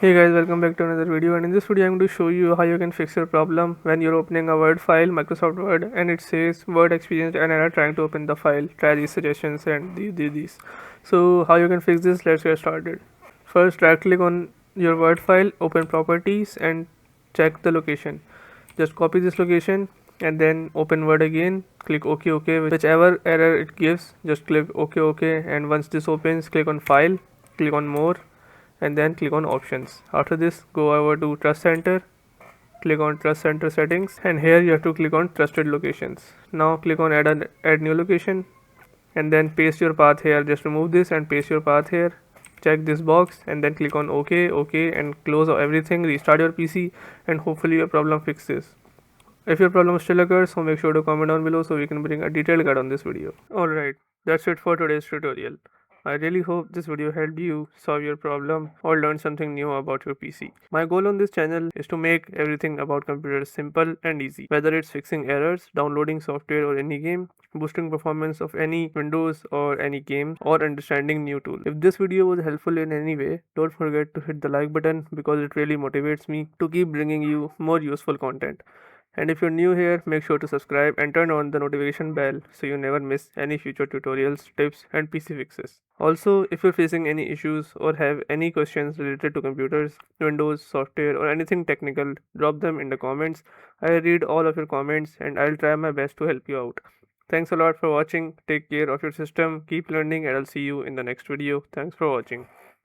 Hey guys, welcome back to another video, and in this video I'm going to show you how you can fix your problem when you're opening a Word file, Microsoft Word, and it says Word experienced an error trying to open the file. Try these suggestions and these. So how you can fix this? Let's get started. First, right click on your Word file, open properties and check the location. Just copy this location and then open Word again. Click OK, whichever error it gives, just click OK, and once this opens, click on File, click on More, and then click on Options. After this, go over to Trust Center, click on Trust Center Settings, and here you have to click on Trusted Locations. Now click on Add New Location, and then paste your path here. Just remove this and paste your path here. Check this box and then click on OK, and close everything, restart your PC, and hopefully your problem fixes. If your problem still occurs, so make sure to comment down below so we can bring a detailed guide on this video. Alright, that's it for today's tutorial. I really hope this video helped you solve your problem or learn something new about your PC. My goal on this channel is to make everything about computers simple and easy, whether it's fixing errors, downloading software or any game, boosting performance of any Windows or any game, or understanding new tools. If this video was helpful in any way, don't forget to hit the like button because it really motivates me to keep bringing you more useful content. And if you're new here, make sure to subscribe and turn on the notification bell so you never miss any future tutorials, tips, and PC fixes. Also, if you're facing any issues or have any questions related to computers, Windows, software, or anything technical, drop them in the comments. I read all of your comments and I'll try my best to help you out. Thanks a lot for watching. Take care of your system, keep learning, and I'll see you in the next video. Thanks for watching.